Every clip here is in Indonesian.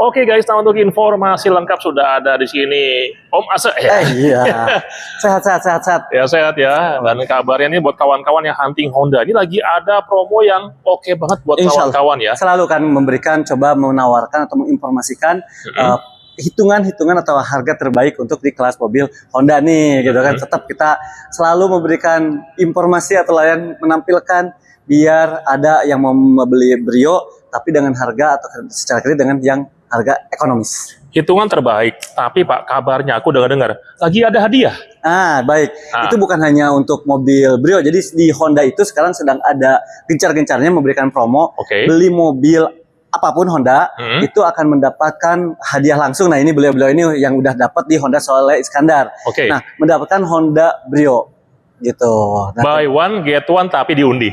Oke guys, nah untuk informasi lengkap sudah ada di sini Om Ase ya. Iya. Sehat. Ya sehat ya. Dan kabarnya ini buat kawan-kawan yang hunting Honda ini lagi ada promo yang oke banget buat kawan-kawan ya. Selalu kan coba menawarkan atau menginformasikan hitungan-hitungan atau harga terbaik untuk di kelas mobil Honda nih gitu kan. Tetap kita selalu memberikan informasi atau layan menampilkan biar ada yang mau membeli Brio tapi dengan harga atau secara kredit dengan yang harga ekonomis. Hitungan terbaik, tapi Pak kabarnya aku dengar lagi ada hadiah. Baik. Itu bukan hanya untuk mobil Brio. Jadi di Honda itu sekarang sedang ada gencar-gencarnya memberikan promo. Beli mobil apapun Honda itu akan mendapatkan hadiah langsung. Nah ini beliau-beliau ini yang udah dapat di Honda Soleh Iskandar. Nah mendapatkan Honda Brio gitu. Buy one get one tapi diundi.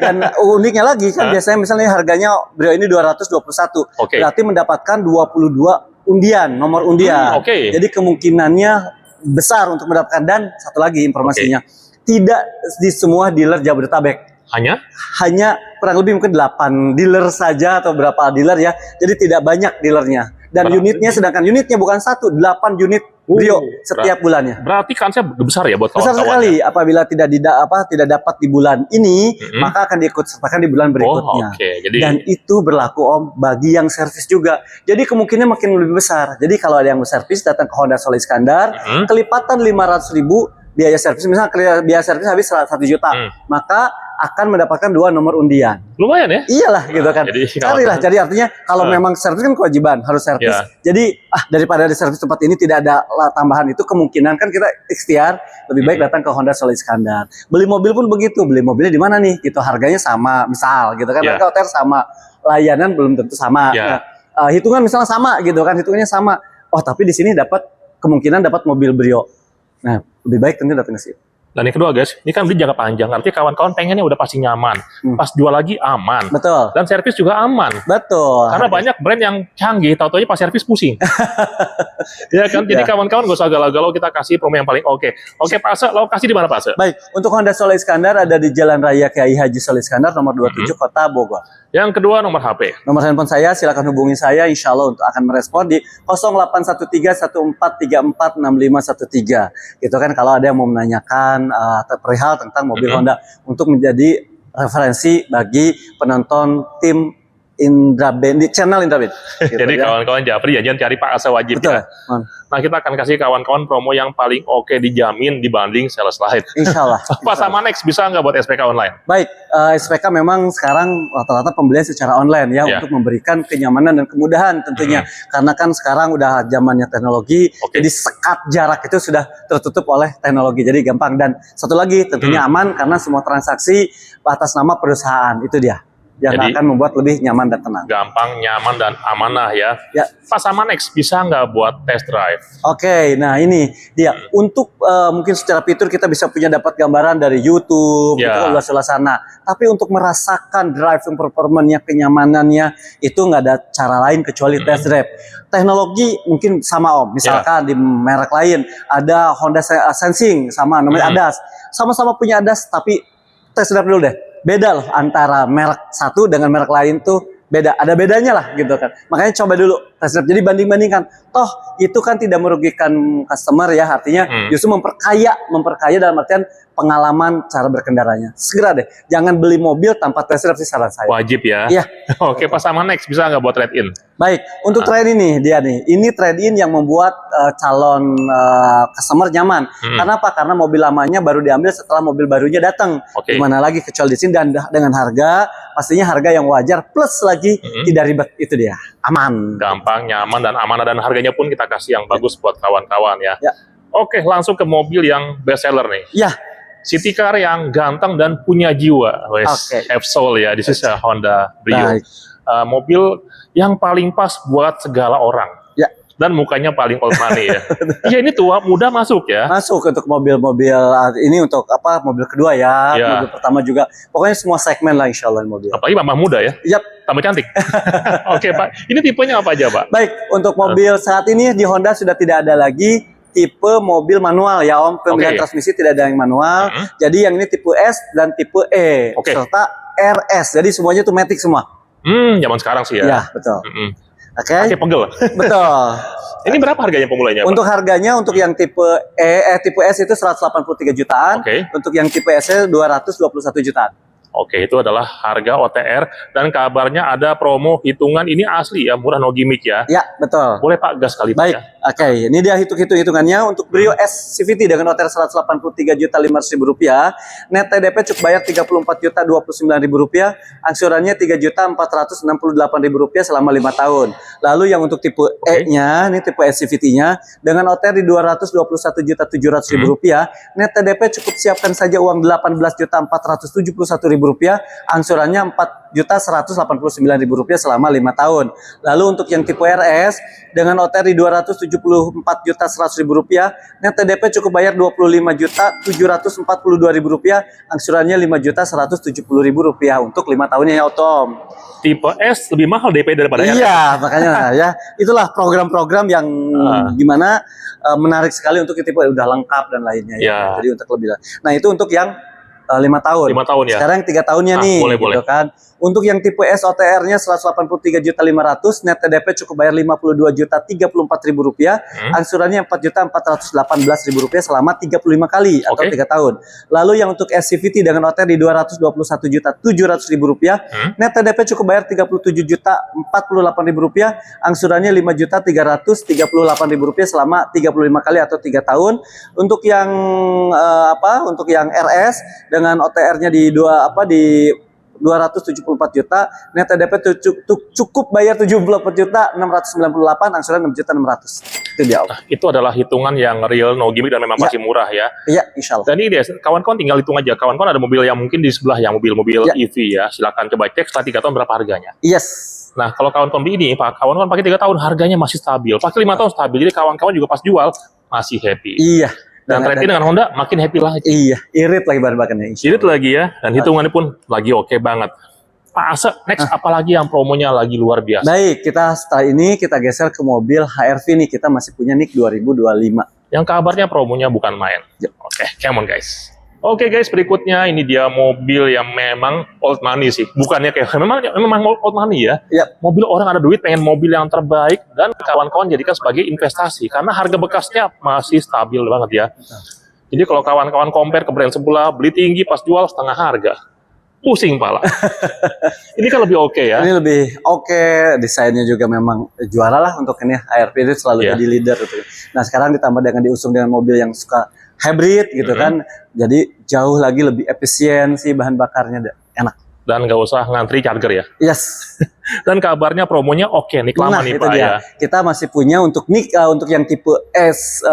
Dan uniknya lagi kan biasanya misalnya harganya Brio ini 221. Berarti mendapatkan 22 undian, nomor undian. Jadi kemungkinannya besar untuk mendapatkan. Dan satu lagi informasinya, tidak di semua dealer Jabodetabek. Hanya kurang lebih mungkin 8 dealer saja atau berapa dealer ya. Jadi tidak banyak dealernya. Dan sedangkan unitnya bukan 8 unit Brio setiap bulannya. Berarti kansnya besar ya buat kawan-kawan. Besar sekali. Apabila tidak dapat di bulan ini, maka akan diikut sertakan di bulan berikutnya. Dan itu berlaku Om bagi yang servis juga. Jadi kemungkinan makin lebih besar. Jadi kalau ada yang servis datang ke Honda Soleh Iskandar, kelipatan 500.000 biaya servis, misalnya biaya servis habis 1 juta, maka akan mendapatkan 2 nomor undian. Lumayan ya? Iyalah gitu kan. Carilah. Jadi artinya kalau memang servis kan kewajiban harus servis. Jadi daripada di servis tempat ini tidak ada tambahan itu, kemungkinan kan kita ikhtiar lebih baik datang ke Honda Soleh Iskandar. Beli mobil pun begitu. Beli mobilnya di mana nih? Gitu harganya sama, misal gitu kan. Harga OTR sama, layanan belum tentu sama. Hitungan misalnya sama gitu kan, hitungannya sama. Oh tapi di sini kemungkinan dapat mobil Brio. Nah lebih baik tentu datang ke sini. Dan yang kedua guys, ini kan beli jangka panjang, artinya kawan-kawan pengennya udah pasti nyaman, pas jual lagi aman, dan servis juga aman, karena banyak brand yang canggih, tau-taunya pas servis pusing, ya kan? Jadi kawan-kawan gak usah galau-galau, kita kasih promo yang paling oke. Pak Ase, lokasi di mana Pak Ase? Baik, untuk Honda Soleh Iskandar ada di Jalan Raya Kiai Haji Soleh Iskandar nomor 27 Kota Bogor. Yang kedua nomor HP. Nomor handphone saya silakan hubungi saya, insya Allah untuk akan merespon di 081314346513. Gitu kan kalau ada yang mau menanyakan perihal tentang mobil Honda untuk menjadi referensi bagi penonton tim Indra Band di channel Indra Band. Gitu. Jadi kawan-kawan Japri jangan cari Pak Ase wajib. Betul, ya. Nah kita akan kasih kawan-kawan promo yang paling oke dijamin dibanding sales lain. Insya Allah. Pak sama Next bisa nggak buat SPK online? Baik, SPK memang sekarang rata-rata pembelian secara online ya untuk memberikan kenyamanan dan kemudahan tentunya. Karena kan sekarang udah zamannya teknologi, jadi sekat jarak itu sudah tertutup oleh teknologi, jadi gampang. Dan satu lagi tentunya aman karena semua transaksi atas nama perusahaan, itu dia yang jadi, akan membuat lebih nyaman dan tenang. Gampang, nyaman, dan amanah ya. Pak sama Next bisa nggak buat test drive? Nah ini dia. Untuk mungkin secara fitur kita bisa dapat gambaran dari YouTube, gitu kan suasana. Tapi untuk merasakan driving performanya, kenyamanannya, itu nggak ada cara lain kecuali test drive. Teknologi mungkin sama Om. Misalkan di merek lain ada Honda Sensing sama namanya ADAS. Sama-sama punya ADAS, tapi test drive dulu deh. Beda loh antara merek satu dengan merek lain tuh beda, ada bedanya lah gitu kan. Makanya coba dulu test drive. Jadi banding-bandingkan. Toh itu kan tidak merugikan customer ya, artinya justru memperkaya dalam artian pengalaman cara berkendaranya. Segera deh, jangan beli mobil tanpa test drive sih saran saya. Wajib ya. Iya. Oke, Pak sama Next bisa nggak buat trade-in? Baik, untuk trade-in nih dia nih. Ini trade-in yang membuat calon customer nyaman. Kenapa? Karena mobil lamanya baru diambil setelah mobil barunya datang. Gimana lagi kecuali di sini, dan dengan harga pastinya harga yang wajar plus lagi tidak ribet, itu dia. Aman. Gampang, nyaman, dan amanah, dan harganya pun kita kasih yang bagus buat kawan-kawan ya. Oke, langsung ke mobil yang best seller nih. City car yang ganteng dan punya jiwa, F-Soul ya, this is a Honda Brio. Mobil yang paling pas buat segala orang. Dan mukanya paling old money ya. Iya, ini tua muda masuk ya. Masuk untuk mobil-mobil ini, untuk apa, mobil kedua ya, mobil pertama juga. Pokoknya semua segmen lah insya Allah mobil. Apalagi mama muda ya. Tambah cantik. Oke Pak, ini tipenya apa aja Pak? Baik, untuk mobil saat ini di Honda sudah tidak ada lagi tipe mobil manual ya Om. Pemilihan transmisi tidak ada yang manual. Jadi yang ini tipe S dan tipe E serta RS. Jadi semuanya itu matic semua. Zaman sekarang sih ya. Ya betul. Oke. Pegel. Betul. Ini berapa harganya pemulanya, Untuk harganya untuk yang tipe tipe S itu 183 jutaan. Untuk yang tipe S 221 jutaan. Oke, itu adalah harga OTR dan kabarnya ada promo hitungan ini asli ya, murah no gimmick ya. Ya, betul. Boleh Pak gas kali Baik. Ya. Oke, ini dia hitungannya untuk Brio S CVT dengan OTR 183.500.000 rupiah, net TDP cukup bayar 34.029.000 rupiah, angsurannya 3.468.000 rupiah selama 5 tahun. Lalu yang untuk tipe E-nya, ini tipe S CVT-nya dengan OTR di 221.700.000 rupiah, net TDP cukup siapkan saja uang 18.471.000 rupiah, angsurannya 4.189.000 rupiah selama 5 tahun. Lalu untuk yang tipe RS dengan OTR di 274.100.000 rupiah, net TDP cukup bayar 25.742.000 rupiah, angsurannya 5.170.000 rupiah untuk 5 tahunnya ya Tom. Tipe S lebih mahal DP daripada RS. Iya, makanya ya itulah program-program yang gimana menarik sekali untuk tipe udah lengkap dan lainnya ya. Jadi untuk lebih. Nah itu untuk yang 5 tahun. 5 tahun ya. Sekarang 3 tahunnya nih, gitu kan. Untuk yang tipe S OTR-nya 183.500.000, net TDP cukup bayar 52.034.000 rupiah, angsurannya 4.418.000 rupiah selama 35 kali atau 3 tahun. Lalu yang untuk SCVT dengan OTR di 221.700.000 rupiah, net TDP cukup bayar 37.048.000 rupiah, angsurannya 5.338.000 rupiah selama 35 kali atau 3 tahun. Untuk yang Untuk yang RS dengan OTR-nya di 274 juta, net TDP cukup bayar 74.698, angsuran 6.600. Itu dia. Nah, itu adalah hitungan yang real, no gimmick dan memang masih murah ya. Iya, insya Allah. Dan ini deh, kawan-kawan tinggal hitung aja. Kawan-kawan ada mobil yang mungkin di sebelah yang mobil-mobil EV ya. Silakan coba cek setelah 3 tahun berapa harganya. Yes. Nah, kalau kawan-kawan ini, Pak, kawan-kawan pakai 3 tahun harganya masih stabil. Pakai 5 tahun stabil. Jadi kawan-kawan juga pas jual masih happy. Iya. Dan trade-in dengan Honda makin happy lagi. Iya, irit lagi bahan bakarnya. Irit lagi ya, dan hitungannya pun lagi oke banget. Pak Ase, next apalagi yang promonya lagi luar biasa? Baik, kita setelah ini kita geser ke mobil HRV nih, kita masih punya NIK 2025. Yang kabarnya promonya bukan main. Oke, come on guys. Oke guys, berikutnya ini dia mobil yang memang old money sih. Bukannya kayak memang old money ya. Mobil orang ada duit pengen mobil yang terbaik dan kawan-kawan jadikan sebagai investasi karena harga bekasnya masih stabil banget ya. Jadi kalau kawan-kawan compare ke brand sebelah, beli tinggi pas jual setengah harga. Pusing pala. Ini kan lebih oke ya. Ini lebih oke, desainnya juga memang juara lah untuk ini. HRV itu selalu jadi leader gitu. Nah, sekarang ditambah dengan diusung dengan mobil yang suka hybrid gitu kan, jadi jauh lagi lebih efisien sih bahan bakarnya, enak. Dan nggak usah ngantri charger ya. Yes. Dan kabarnya promonya oke, nih lama nih Pak ya. Kita masih punya untuk NIK untuk yang tipe S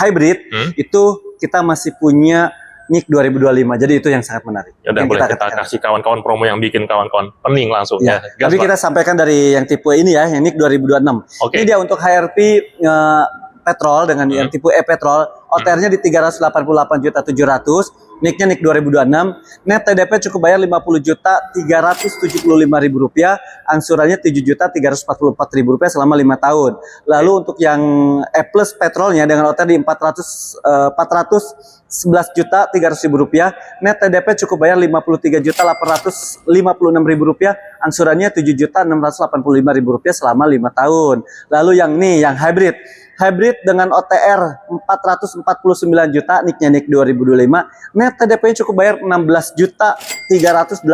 hybrid itu kita masih punya NIK 2025, jadi itu yang sangat menarik. Ya udah, boleh kita kasih kawan-kawan promo yang bikin kawan-kawan pening langsung ya. Tapi kita sampaikan dari yang tipe ini ya, yang NIK 2026. Ini dia untuk HRV petrol dengan yang tipe E petrol, OTR-nya di 388.700.000, NIK-nya NIK 2026, net TDP cukup bayar 50.375.000 rupiah, angsurannya 7.344.000 rupiah selama 5 tahun. Lalu untuk yang E plus petrolnya dengan OTR di 411.300.000 rupiah, net TDP cukup bayar 53.856.000 rupiah, angsurannya 7.685.000 rupiah selama 5 tahun. Lalu yang hybrid dengan OTR 449 juta, NIK-nya NIK 2025, net TDP cukup bayar 16.388.000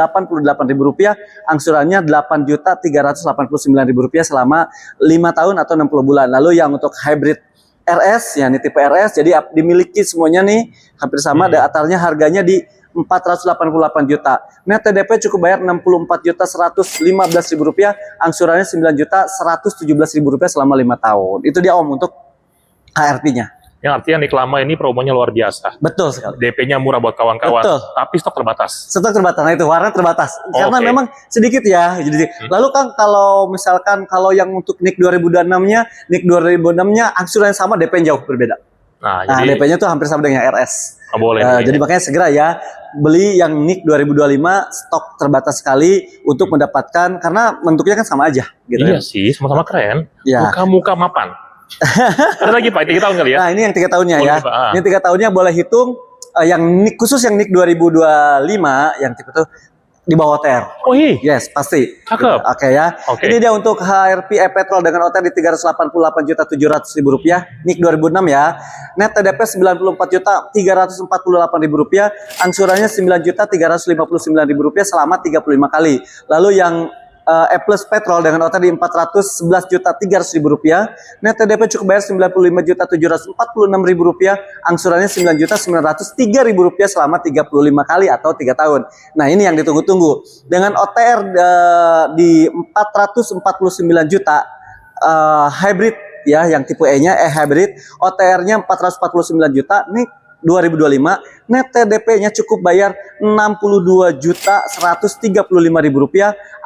rupiah, angsurannya 8.389.000 rupiah selama 5 tahun atau 60 bulan. Lalu yang untuk hybrid RS, ya ini tipe RS, jadi dimiliki semuanya nih, hampir sama, datarnya harganya di 488 juta. Net TDP cukup bayar 64.115.000 rupiah, angsurannya 9.117.000 rupiah selama 5 tahun. Itu dia Om untuk HRV-nya. Yang artinya NIK lama ini promonya luar biasa. Betul sekali. DP-nya murah buat kawan-kawan, tapi stok terbatas. Stok terbatas, nah itu warna terbatas. Karena memang sedikit ya. Jadi, lalu kan kalau misalkan yang untuk NIK 2026-nya, NIK 2026-nya angsuran sama, DP jauh berbeda. Nah jadi DP-nya tuh hampir sama dengan RS. Jadi makanya segera ya beli yang NIK 2025, stok terbatas sekali untuk mendapatkan, karena bentuknya kan sama aja gitu. Iya sih, sama-sama keren. Muka-muka mapan. Ada lagi Pak, 3 tahun kali ya? Nah ini yang 3 tahunnya ya. Ini 3 tahunnya boleh hitung yang NIK, khusus yang NIK 2025 yang tipe itu di bawah OTR. Oh iya? Yes, pasti. Cakep. Oke ya. Ini dia untuk HRV e-Petrol dengan OTR di Rp388.700.000. NIK 2006 ya. Net TDP Rp94.348.000. Angsurannya Rp9.359.000 selama 35 kali. Lalu yang E plus petrol dengan OTR di Rp411.300.000. Net TDP cukup bayar Rp95.746.000. Angsurannya Rp9.903.000 selama 35 kali atau 3 tahun. Nah, ini yang ditunggu-tunggu. Dengan OTR di 449 juta hybrid ya, yang tipe E-nya hybrid, OTR-nya 449 juta. Nih 2025, net TDP-nya cukup bayar Rp62.135.000,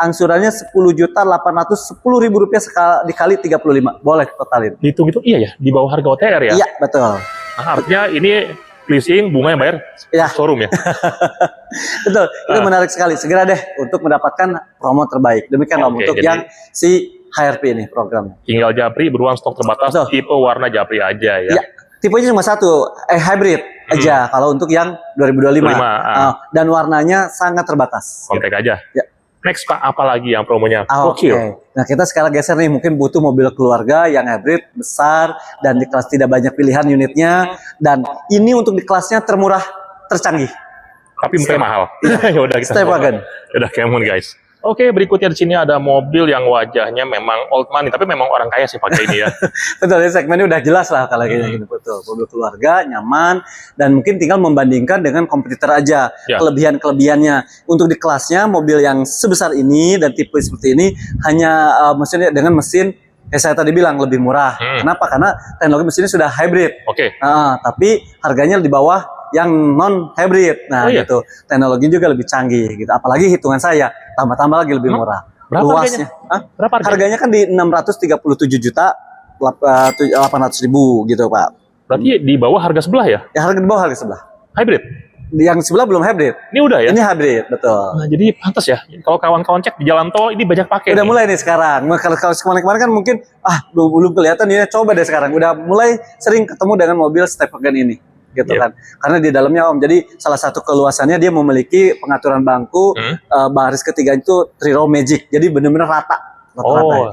angsurannya Rp10.810.000 dikali 35. Boleh totalin. Hitung-hitung iya ya, di bawah harga OTR ya? Iya, betul. Nah, artinya ini leasing, bunga yang bayar showroom ya? Betul, itu menarik sekali. Segera deh untuk mendapatkan promo terbaik. Demikian Om, untuk yang si HRV ini programnya. Tinggal Japri, beruang stok terbatas, tipe warna Japri aja ya? Iya. Tipenya cuma satu, hybrid aja kalau untuk yang 2025. Dan warnanya sangat terbatas. Kontak aja. Ya. Next Pak, apa lagi yang promonya? Oke. Nah, kita sekarang geser nih, mungkin butuh mobil keluarga yang hybrid, besar, dan di kelas tidak banyak pilihan unitnya. Dan ini untuk di kelasnya termurah, tercanggih. Tapi mungkin mahal. Ya udah kita. Stepwagon. Udah kemun guys. Oke, berikutnya di sini ada mobil yang wajahnya memang old money, tapi memang orang kaya sih pakai ini ya. Betul, ya, segmennya udah jelas lah kalau gini. Betul, mobil keluarga, nyaman, dan mungkin tinggal membandingkan dengan kompetitor aja, kelebihan-kelebihannya. Untuk di kelasnya, mobil yang sebesar ini dan tipe seperti ini, hanya maksudnya dengan mesin, saya tadi bilang lebih murah. Kenapa? Karena teknologi mesinnya sudah hybrid. Tapi harganya di bawah yang non hybrid. Nah, gitu. Teknologi juga lebih canggih gitu. Apalagi hitungan saya tambah-tambah lagi lebih murah. Berapa luasnya? Berapa harganya? Kan di 637.800.000 gitu, Pak. Berarti di bawah harga sebelah ya? Ya, harga di bawah harga sebelah. Hybrid. Yang sebelah belum hybrid. Ini udah ya? Ini hybrid, betul. Nah, jadi pantas ya. Kalau kawan-kawan cek di jalan tol ini banyak pakai. Udah mulai nih sekarang. Kalau kemarin-kemarin kan mungkin belum kelihatan ya. Coba deh sekarang. Udah mulai sering ketemu dengan mobil Stepwagon ini. Gitu kan, karena di dalamnya Om, jadi salah satu keluasannya dia memiliki pengaturan bangku, baris ketiga itu 3 row magic, jadi benar-benar rata.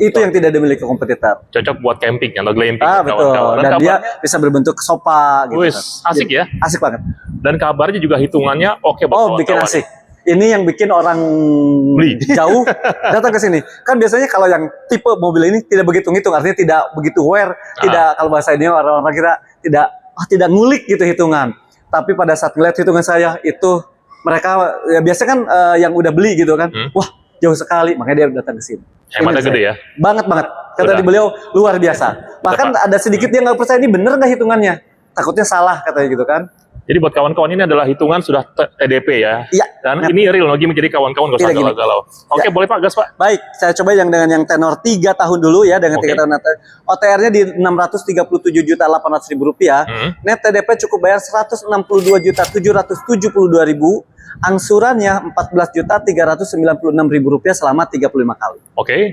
Itu yang tidak dimiliki kompetitor. Cocok buat camping atau glamping. Betul. Dan dia bisa berbentuk sofa gitu. Asik ya? Asik banget. Dan kabarnya juga hitungannya oke buat bikin asik. Ini yang bikin orang jauh datang ke sini. Kan biasanya kalau yang tipe mobil ini tidak begitu ngitung, artinya tidak begitu aware, tidak, kalau bahasa ini orang-orang kira tidak ngulik gitu hitungan. Tapi pada saat ngeliat hitungan saya itu, mereka ya biasa kan yang udah beli gitu kan, wah jauh sekali, makanya dia datang ke sini. Hematnya gede ya? Banget. Kata di beliau luar biasa. Bahkan ada sedikit dia nggak percaya ini bener nggak hitungannya. Takutnya salah katanya gitu kan. Jadi buat kawan-kawan ini adalah hitungan sudah TDP ya? Iya. Dan ini real lagi menjadi kawan-kawan gak usah galau-galau. Oke, boleh Pak, gas Pak. Baik, saya coba yang dengan yang tenor 3 tahun dulu ya, dengan 3 tahun OTR-nya di Rp637.800.000. Net TDP cukup bayar Rp162.772.000. Angsurannya Rp14.396.000 selama 35 kali.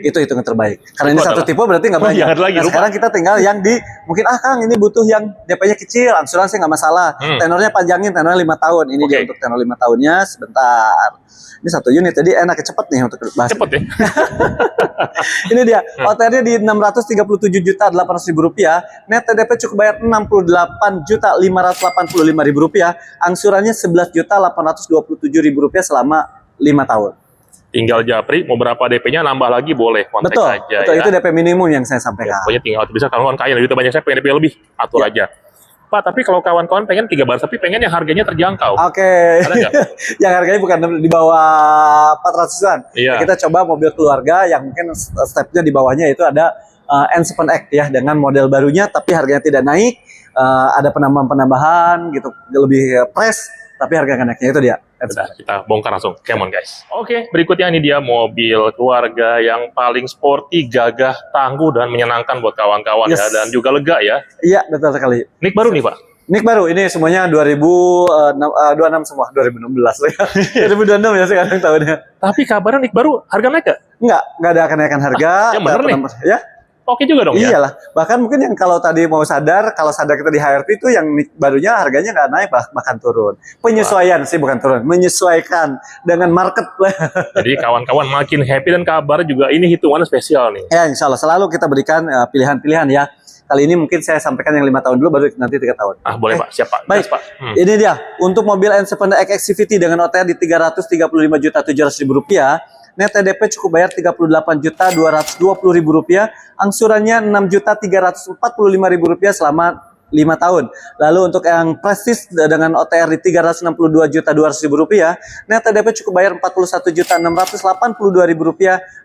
Itu hitungan terbaik. Karena ini satu tipe berarti nggak banyak. Nah, sekarang kita tinggal yang di mungkin Kang ini butuh yang DP-nya kecil, angsurannya nggak masalah. Tenornya panjangin, tenornya 5 tahun. Ini dia untuk tenor 5 tahunnya. Sebentar. Ini satu unit, jadi enak cepet nih untuk bahas. Cepet ya. Ini dia, OTR-nya di Rp637.800.000. Net TDP cukup bayar Rp68.585.000. Angsurannya Rp11.827.000 selama 5 tahun. Tinggal Japri, mau berapa DP-nya nambah lagi boleh, kontak aja. Betul, itu DP minimum yang saya sampaikan. Pokoknya tinggal, bisa kawan-kawan kaya, lebih banyak saya pengen DP lebih, atur aja. Pak, tapi kalau kawan-kawan pengen 3 baris, tapi pengen yang harganya terjangkau. Ada nggak? Yang harganya bukan di bawah 400-an. Kita coba mobil keluarga yang mungkin stepnya di bawahnya itu ada N7X ya, dengan model barunya, tapi harganya tidak naik. Ada penambahan-penambahan gitu, lebih fresh, tapi harga naiknya itu dia. Udah, kita bongkar langsung. Come on guys. Oke, berikutnya ini dia mobil keluarga yang paling sporty, gagah, tangguh, dan menyenangkan buat kawan-kawan ya, dan juga lega ya. Iya, betul sekali. NIK baru nih Pak? NIK baru, ini semuanya 2026 semua, 2016 ya. 2026 ya sekarang tahunnya. Tapi kabarnya NIK baru harga naik gak? Nggak ada kenaikan harga. Yang bener nih? Ya. oke juga dong ya? Iyalah, bahkan mungkin yang kalau tadi mau sadar, kalau sadar kita di HRP itu yang barunya harganya nggak naik, bahkan turun. Penyesuaian sih, bukan turun, menyesuaikan dengan market. Jadi kawan-kawan makin happy dan kabar juga ini hitungannya spesial nih. Ya, insya Allah selalu kita berikan pilihan-pilihan ya. Kali ini mungkin saya sampaikan yang 5 tahun dulu, baru nanti 3 tahun. Ah, boleh Pak, siap Pak. Baik, Pak. Ini dia untuk mobil N7X CVT dengan OTR di Rp335.700.000. Net TDP cukup bayar Rp38.220.000, angsurannya Rp6.345.000 selama 5 tahun. Lalu untuk yang Prestige dengan OTR di Rp362.200.000, net TDP cukup bayar Rp41.682.000,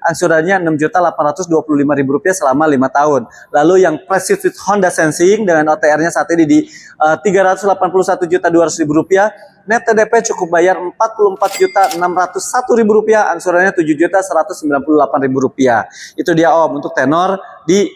angsurannya Rp6.825.000 selama 5 tahun. Lalu yang Prestige with Honda Sensing dengan OTR-nya saat ini di Rp381.200.000, net TDP cukup bayar Rp44.601.000, angsurannya Rp7.198.000. Itu dia Om untuk tenor di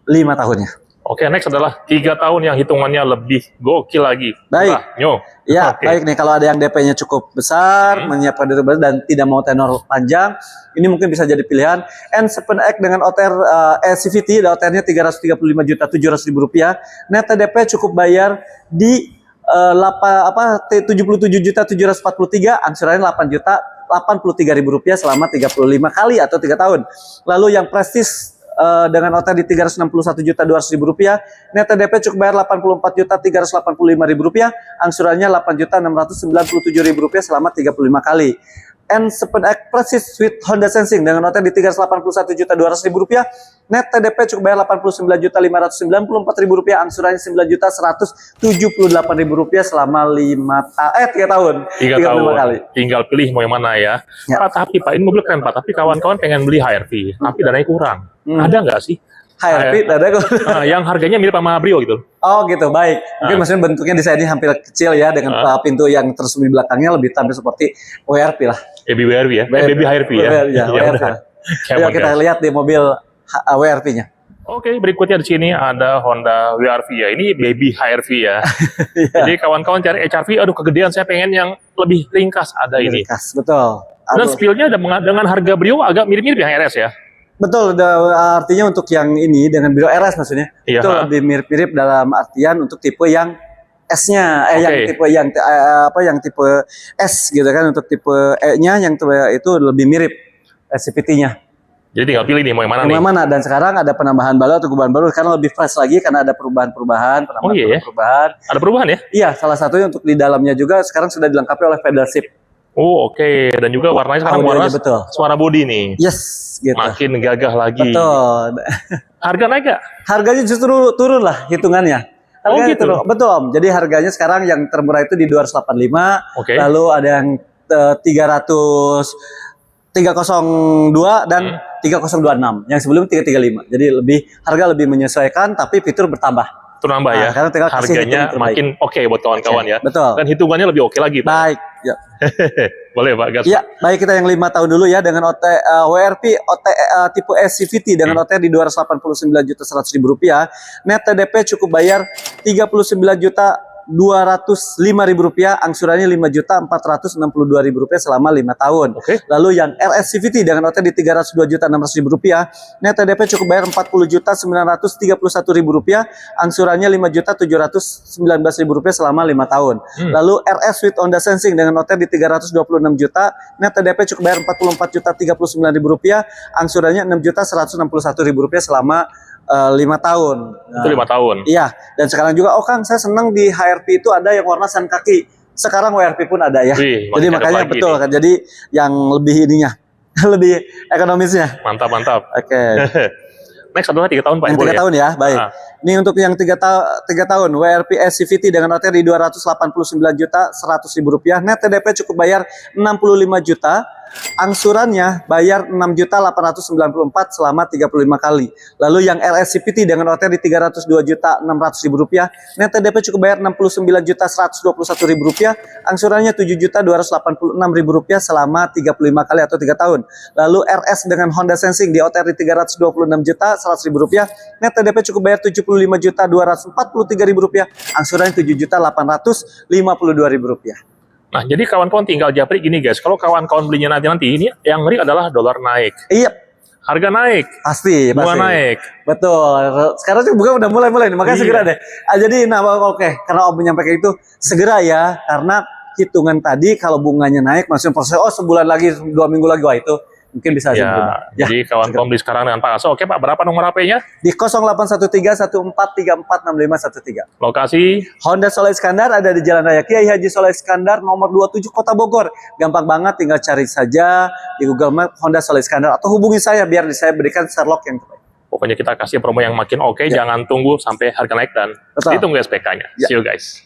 5 tahunnya. Oke, next adalah 3 tahun yang hitungannya lebih gokil lagi. Baik. Ya, baik nih. Kalau ada yang DP-nya cukup besar, menyiapkan diri dan tidak mau tenor panjang, ini mungkin bisa jadi pilihan. N7X dengan OTR CVT, OTR-nya Rp335.700.000. Net TDP cukup bayar di Rp77.743, angsurannya Rp8.083.000 selama 35 kali atau 3 tahun. Lalu yang Prestige dengan OTR di Rp361.200.000, net TDP cukup bayar Rp84.385.000, angsurannya Rp8.697.000 selama 35 kali. N7X Prestige with Honda Sensing dengan OTR di Rp381.200.000, net TDP cukup bayar Rp89.594.000, angsurannya Rp9.178.000 selama 3 tahun. 35 kali. Tinggal pilih mau yang mana ya. Pak, tapi Pak, ini mobil keren Pak, tapi kawan-kawan pengen beli HRV, tapi dananya kurang. Ada nggak sih? HRV dananya yang harganya mirip sama Brio gitu. Oh gitu, baik. Mungkin maksudnya bentuknya desainnya hampir kecil ya, dengan pintu yang tersembunyi di belakangnya lebih tampil seperti WRV lah. Baby WRV ya? Baby HRV ya? WRV. Yuk kita lihat di mobil WRV-nya. Oke, berikutnya di sini ada Honda WRV ya. Ini Baby HRV ya. Jadi kawan-kawan cari HRV, aduh kegedean, saya pengen yang lebih ringkas. Ada ini. Ringkas, betul. Dan spillnya dengan harga Brio agak mirip-mirip yang RS ya. Betul, artinya untuk yang ini dengan Brio RS maksudnya, itu lebih mirip-mirip dalam artian untuk tipe yang S-nya, yang tipe S gitu kan, untuk tipe E-nya yang itu lebih mirip CVT-nya. Jadi tinggal pilih nih mau yang mana nih. Dan sekarang ada penambahan baru atau gubahan baru karena lebih fresh lagi karena ada perubahan-perubahan. Ada perubahan ya? Iya, salah satunya untuk di dalamnya juga sekarang sudah dilengkapi oleh pedal shift. Oh oke. Dan juga warnanya sekarang warna body nih. Yes, gitu. Makin gagah lagi. Betul. Harga naik gak? Harganya justru turun lah hitungannya. Harganya turun. Betul Om. Jadi harganya sekarang yang termurah itu di 285. Lalu ada yang 302 dan 3026. Yang sebelum 335. Jadi harga lebih menyesuaikan tapi fitur bertambah. Nambah ya. Harganya makin oke buat kawan-kawan ya. Betul. Dan hitungannya lebih oke lagi Pak. Baik. Ya. Boleh Pak, gas. Ya, baik, kita yang 5 tahun dulu ya dengan WRV tipe SCVT dengan OTR di Rp289.100.000. Net TDP cukup bayar Rp39.205.000, angsurannya Rp5.462.000 selama 5 tahun. Lalu yang RS CVT dengan OTR di Rp302.600.000, net TDP cukup bayar Rp40.931.000, angsurannya Rp5.719.000 selama 5 tahun. Lalu RS with Honda Sensing dengan OTR di Rp326 juta, net TDP cukup bayar Rp44.039.000, angsurannya Rp6.161.000 selama 5 tahun. Itu 5 tahun. Iya, dan sekarang juga Kang, saya senang di HRV itu ada yang warna san kaki. Sekarang WRV pun ada ya. Jadi makanya betul kan. Jadi yang lebih ininya, lebih ekonomisnya. Mantap. Next adalah 3 tahun Pak. Yang 3 tahun ya, baik. Ini untuk yang 3 tahun WRV SCVT dengan OTR di Rp289.100.000. Net TDP cukup bayar Rp65 juta. Angsurannya bayar Rp6.894 selama 35 kali. Lalu yang RS CVT dengan OTR di Rp302.600.000, net TDP cukup bayar Rp69.121.000, angsurannya Rp7.286.000 selama 35 kali atau 3 tahun. Lalu RS dengan Honda Sensing di OTR di Rp326.100.000, net TDP cukup bayar Rp75.243.000, angsurannya Rp7.852.000. Nah, jadi kawan-kawan tinggal japri gini guys, kalau kawan-kawan belinya nanti ini yang ngeri adalah dolar naik. Iya. harga naik. Pasti. Bunga naik. Betul. Sekarang juga bunga udah mulai nih, makanya segera deh. Jadi karena Om menyampaikan itu segera ya, karena hitungan tadi kalau bunganya naik, maksudnya proses sebulan lagi, 2 minggu lagi, wah itu mungkin bisa ya. Jadi kawan pembeli sekarang dengan Pak Aso. Oke Pak, berapa nomor HP-nya? Di 081314346513. Lokasi? Honda Solo Iskandar ada di Jalan Raya Kiai Haji Solo Iskandar nomor 27 Kota Bogor. Gampang banget, tinggal cari saja di Google Map Honda Solo Iskandar atau hubungi saya biar saya berikan Sherlock yang terbaik. Pokoknya kita kasih promo yang makin oke, jangan tunggu sampai harga naik dan ditunggu SPK-nya. See you guys.